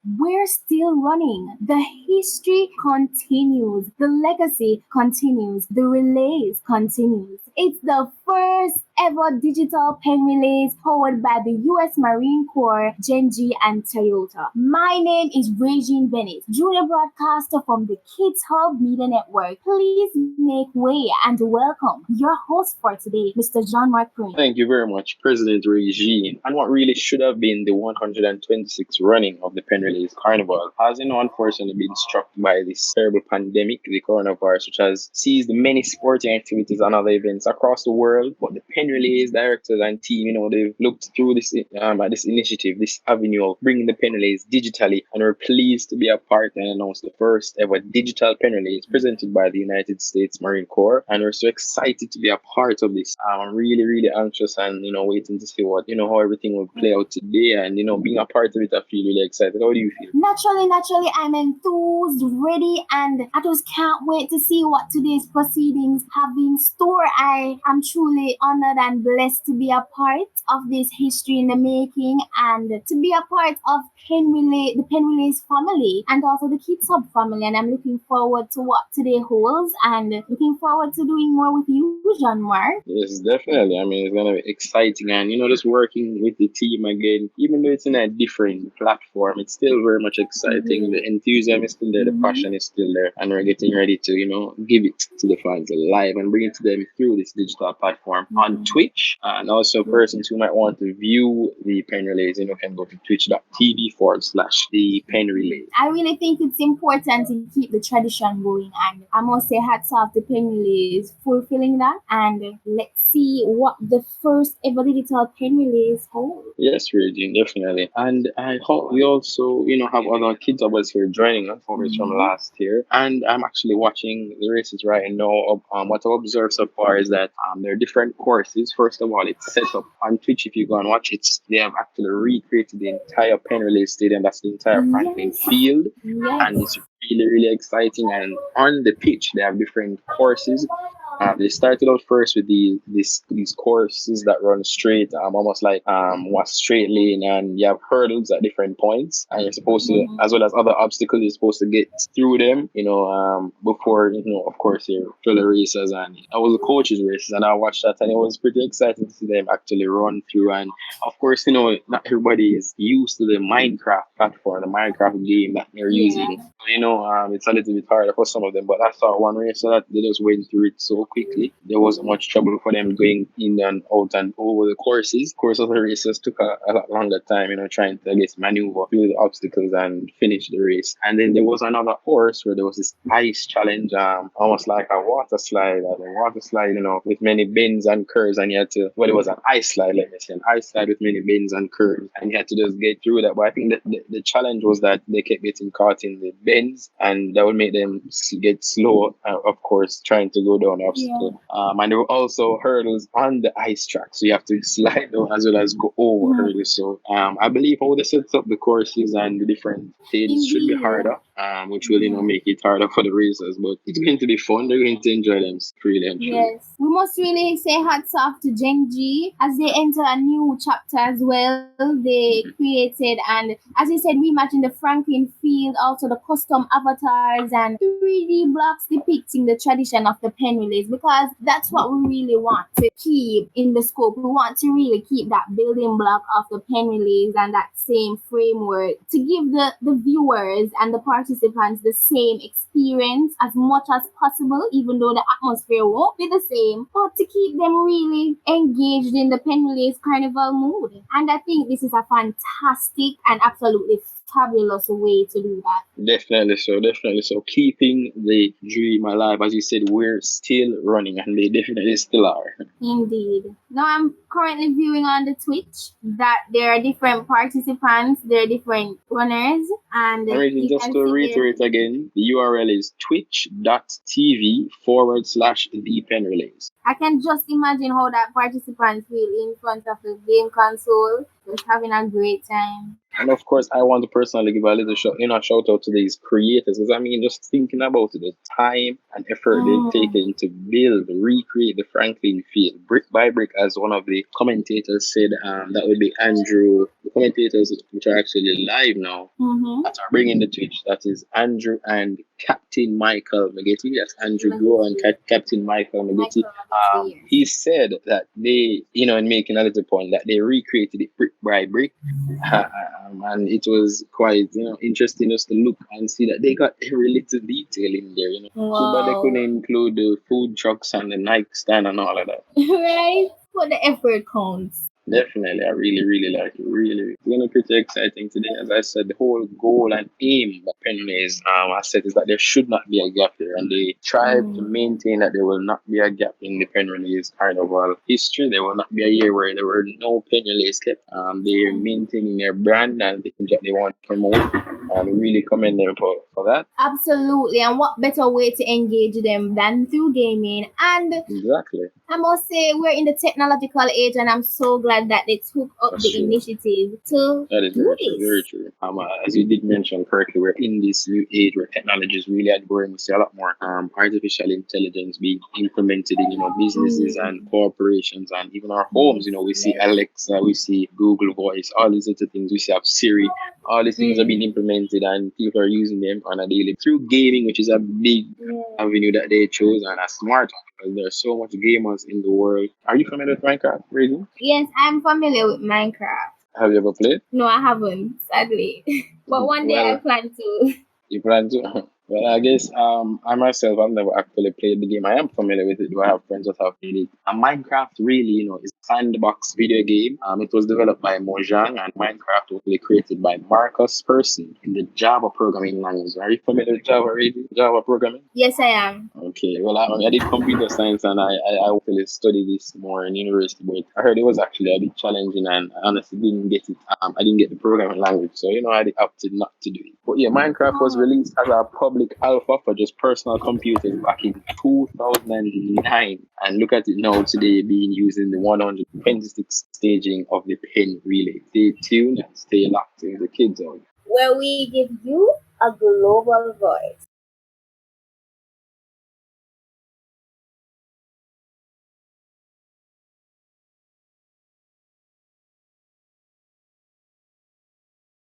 We're still running. The history continues. The legacy continues. The relays continues. It's the first ever digital pen relays powered by the U.S. Marine Corps, Genji, and Toyota. My name is Regine Bennett, junior broadcaster from the Kids Hub Media Network. Please make way and welcome your host for today, Mr. John Mark Prince. Thank you very much, President Regine. And what really should have been the 126th running of the Penn Relays Carnival has, unfortunately been struck by this terrible pandemic, the coronavirus, which has seized many sporting activities and other events across the world. But the Penn Relays directors and team, they've looked through this initiative, this avenue of bringing the Penn Relays digitally, and we're pleased to be a part and announce the first ever digital Penn Relays presented by the United States Marine Corps. And we're so excited to be a part of this. I'm really, really anxious and, waiting to see what, how everything will play out today. And, being a part of it, I feel really excited. How do you feel? Naturally, I'm enthused, ready, and I just can't wait to see what today's proceedings have in store. I am truly honored and blessed to be a part of this history in the making and to be a part of the Penn Relays family and also the Kids Hub family. And I'm looking forward to what today holds and looking forward to doing more with you, Jean Mark. Yes, definitely. I mean, it's going to be exciting. And, just working with the team again, even though it's in a different platform, it's still very much exciting. Mm-hmm. The enthusiasm is still there, the passion is still there. And we're getting ready to, give it to the fans live and bring it to them through this digital platform on Twitch. And also, persons who might want to view the Penn Relays, can go to twitch.tv/the Penn Relays. I really think it's important to keep the tradition going, and I must say hats off to Penn Relays fulfilling that. And let's see what the first ever digital Penn Relays hold. Yes, Regine, definitely. And I hope we also, have other kids of us here joining us over from last year. And I'm actually watching the races right now. What I've observed so far is that there are different courses. First of all, it's set up on Twitch. If you go and watch it, they have actually recreated the entire Penn Relay Stadium. That's the entire Franklin Field. Yes. And it's really, really exciting. And on the pitch, they have different courses. They started out first with these courses that run straight, almost like one straight lane, and you have hurdles at different points, and you're supposed to, as well as other obstacles, you're supposed to get through them, before, of course, your fellow racers. And I was the coaches' races, and I watched that, and it was pretty exciting to see them actually run through. And of course, not everybody is used to the Minecraft platform, the Minecraft game that they're using. It's a little bit harder for some of them, but I saw one race that they just went through it so quickly. There wasn't much trouble for them going in and out and over the courses. Of course, other races took a lot longer time, trying to, maneuver through the obstacles and finish the race. And then there was another course where there was this ice challenge, almost like a water slide, with many bends and curves. And you had to, it was an ice slide, let me say, an ice slide with many bends and curves. And you had to just get through that. But I think that the challenge was that they kept getting caught in the bends, and that would make them get slow, of course, trying to go down the obstacle. And there were also hurdles on the ice track, so you have to slide down as well as go over hurdles. So I believe how they set up the courses and the different stages should be harder, which will make it harder for the racers. But it's going to be fun. They're going to enjoy them freely and truly. Yes, we must really say hats off to Genji as they enter a new chapter as well. They created, and as you said, reimagined the Franklin Field, also the custom avatars and 3D blocks depicting the tradition of the Penn Relays, because that's what we really want to keep in the scope. We want to really keep that building block of the Penn Relays and that same framework to give the viewers and the participants the same experience as much as possible, even though the atmosphere won't be the same, but to keep them really engaged in the Penn Relays carnival mood. And I think this is a fantastic and absolutely fabulous way to do that. Definitely so. Keeping the dream alive, as you said, we're still running, and they definitely still are. Indeed. Now I'm currently viewing on the Twitch that there are different participants, there are different runners, and just to reiterate again, the URL is twitch.tv/the Penn Relays. I can just imagine how that participants feel in front of the game console, having a great time. And of course, I want to personally give a little shout out to these creators, because I mean, just thinking about it, the time and effort they've Mm. taken to build, recreate the Franklin field brick by brick, as one of the commentators said. That would be Andrew. The commentators, which are actually live now, Mm-hmm. that are bringing the Twitch. That is Andrew and Captain Michael Magetti. That's Andrew Go and Legacy. Captain Michael Magetti. Michael Legacy, yes. He said that they, in making a little point, that they recreated it brick by brick. And it was quite, interesting just to look and see that they got every little detail in there. Too bad they couldn't Wow. include the food trucks and the Nike stand and all of that. Right? But the effort counts. Definitely, I really, really like it. Really, it's gonna be pretty exciting today. As I said, the whole goal and aim of Penn Relays, I said, is that there should not be a gap there, and they strive to Mm. maintain that there will not be a gap in the Penn Relays Carnival history. There will not be a year where there were no Penn Relays kept. They're maintaining their brand and the things that they want to promote. And really commend them for that. Absolutely. And what better way to engage them than through gaming? And Exactly. I must say, we're in the technological age, and I'm so glad that they took up That's the true. initiative to That is do very true, very this. true. As you did mention correctly, we're in this new age where technology is really growing. We see a lot more artificial intelligence being implemented in businesses and Mm. corporations, and even our homes. Yes, We see yes. Alexa, we see Google Voice, all these little things. We see have Siri. All these things are being Mm. implemented, and people are using them on a daily through gaming, which is a big Yeah. avenue that they chose, and a smart one, because there's so much gamers in the world. Are you familiar with Minecraft, Reason? Yes, I'm familiar with Minecraft. Have you ever played? No, I haven't, sadly. But one day I Well, plan to. you plan to? Well, I guess I myself, I've never actually played the game. I am familiar with it. Do I have friends that have played it? And Minecraft really, is a sandbox video game. It was developed by Mojang, and Minecraft was really created by Marcus Persson in the Java programming language. Are you familiar with Java, really? Java programming? Yes, I am. Okay, well, I did computer science, and I actually studied this more in university, but I heard it was actually a bit challenging, and I honestly didn't get it. I didn't get the programming language, so I opted not to do it. But yeah, Minecraft was Oh. released as a public alpha for just personal computers back in 2009, and look at it now today, being used in the 126th staging of the Penn Relay. Stay tuned and stay locked in the kids out. Where we give you a global voice.